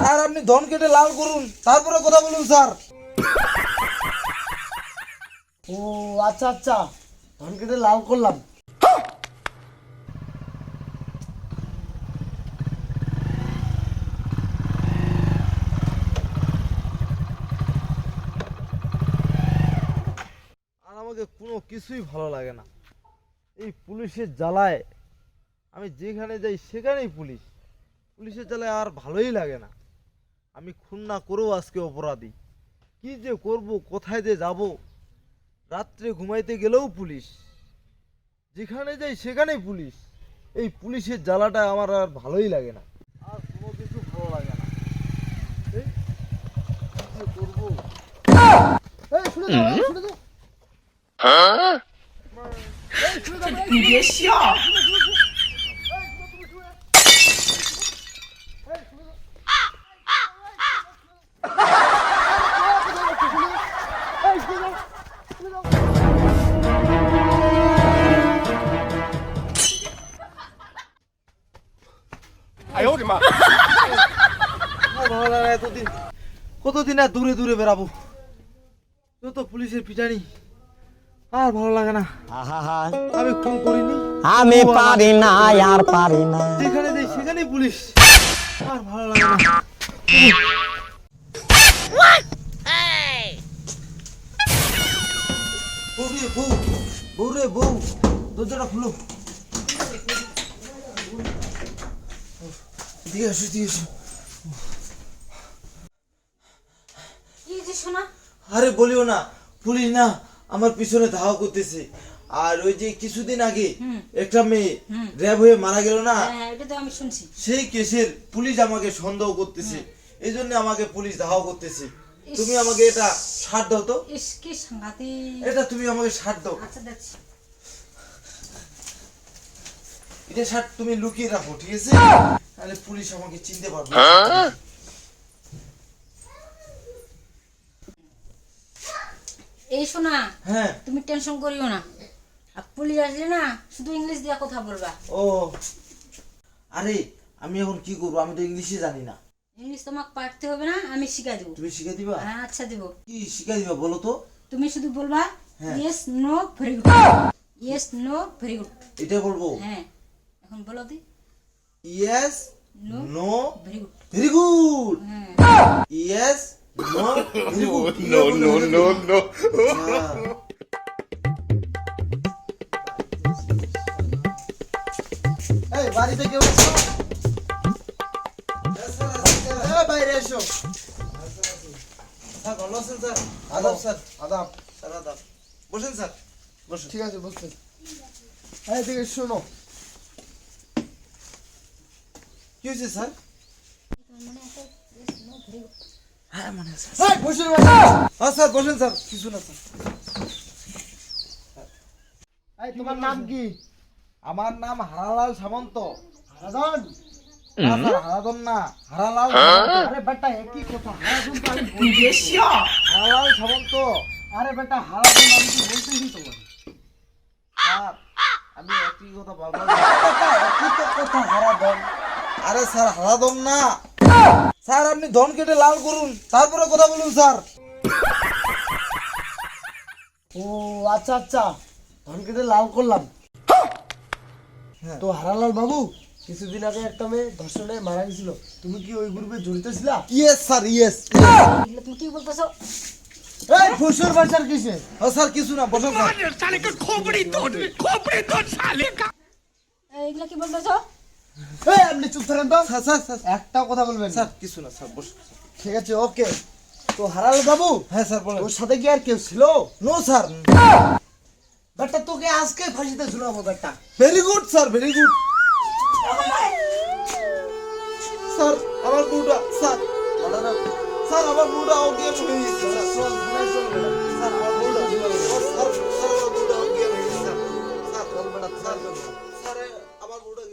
Sir আপনি ধন কেটে লাল করুন, তারপরে কথা বলুন স্যার। ও আচ্ছা আচ্ছা, ধন কেটে লাল করলাম। আর আমাকে কোনো কিছুই ভালো লাগে না। এই পুলিশের জ্বালায় আমি যেখানে যাই সেখানেই পুলিশ। পুলিশের জ্বালায় আর ভালোই লাগে না। আমি খুন না করেও আজকে অপরাধী। কি যে করব, কোথায় যে যাব, রাত্রে ঘুমাইতে গেলেও পুলিশ, যেখানে যাই সেখানেই পুলিশ। এই পুলিশের জ্বালাটা আমার আর ভালোই লাগে না, আর কোনো কিছু ভালো লাগে না। এই কি যে করবো। এই শুনে দাও, শুনে দাও। আর ভালো লাগে না এতদিন, কতদিন আর দূরে দূরে বেড়াবো, যত পুলিশের পিটানি। আর ভালো লাগে না। আমি খুন করিনি, আমি পারি না আর পারি না। যেখানে যাই সেখানেই পুলিশ। আর ভালো লাগে না। বউ রে বউ, বউ রে বউ, দরজাটা খুলো। দিয়ে আসো, দিয়ে আসো। আরে বলিও না, পুলিশ না আমার পিছনে ধাওয়া করতেছে। আর ওই যে কিছুদিন আগে একটা মেয়ে র্যাব হয়ে মারা গেল না, এটা তো আমি শুনছি। সেই কেসের পুলিশ আমাকে সন্দেহ করতেছে। এই জন্য আমাকে পুলিশ ধাওয়া করতেছে। তুমি আমাকে এটা ছাড় দাও তো। ইস কি সাংঘাতিক। এটা তুমি আমাকে ছাড় দাও। আচ্ছা দেখছি। এটা ছাড়, তুমি লুকিয়ে রাখো, ঠিক আছে? তাহলে পুলিশ আমাকে চিনতে পারবে। এই শোনা, হ্যাঁ। তুমি টেনশন করিও না। আর পুলিশ আসলে না শুধু ইংলিশ দিয়ে কথা বলবা। ও আরে আমি এখন কি করবো, আমি তো ইংলিশে জানি না। ইংলিশ তোমাকে পারতে হবে না, আমি শিখাই দেবো। তুমি শিখে দিবা? হ্যাঁ আচ্ছা দেবো। কি শিখাই দিবা বলো তো? তুমি শুধু বলবা হ্যাঁ। Yes no very good, yes no very good. এটা বলবো? হ্যাঁ এখন বলো দি। Yes no no very good. Very good. হ্যাঁ yes no very good. No, no, no, no. এই বাড়িতে কেউ আছো? এই বাইরে এসো। স্যার ভালো আছেন স্যার? আদাব স্যার। আদাব। স্যার আদাব। বসেন স্যার, বসেন। ঠিক আছে, বসতে। এই দিকে শোনো। কি হয়েছে স্যার? হ্যাঁ মনে আছে। এই বসে রও। হ্যাঁ স্যার বসেন স্যার, কিছু না স্যার। এই তোমার নাম কি? আমার নাম হারালাল সামন্ত। হারাধন? না স্যার, হারাধন না, হারালাল সামন্ত। আরে বেটা একই কথা, হারাধন তো আমি বলছি। হারালাল সামন্ত। আরে বেটা হারাধন আমি কি বলতেছি তোমার? স্যার আমি একই কথা বারবার একই তো কথা, হারাধন। আরে স্যার হারাধন না স্যার, আপনি ধন কেটে লাল করুন, তারপরে কথা বলুন স্যার। ও আচ্ছা আচ্ছা, ধন কেটে লাল করলাম। হ্যাঁ। তো হারালাল বাবু, কিছুদিন আগে একটা মেয়ে ধর্ষণে মারা গেছিল, তুমি কি ওই গ্রুপে জড়িত ছিলা? Yes sir, yes. এগুলো তুমি কি বলতেছো? এই ফুসুর বাচ্চার কিসে? স্যার কিছু না, বসুন স্যার। এগুলো কি বলতেছো? এই আপনি চুপ থাকেন তো। স্যার স্যার স্যার একটা কথা বলবেন না। স্যার কিছু না স্যার, বসুন। ঠিক আছে, ওকে। তো হারালাল বাবু, হ্যাঁ স্যার বলেন। ওর সাথে কি আর কেউ ছিল? No sir. বেটা তোকে আজকে ফাঁসিতে ঝুলাবো বেটা। Very good sir, very good. Sir আমার বউটা, স্যার স্যার আমার বউটা অজ্ঞান হয়ে গেছে স্যার। স্যার আমার বউটা, স্যার আমার বউটা অজ্ঞান হয়ে গেছে স্যার। স্যার স্যার আমার বউটা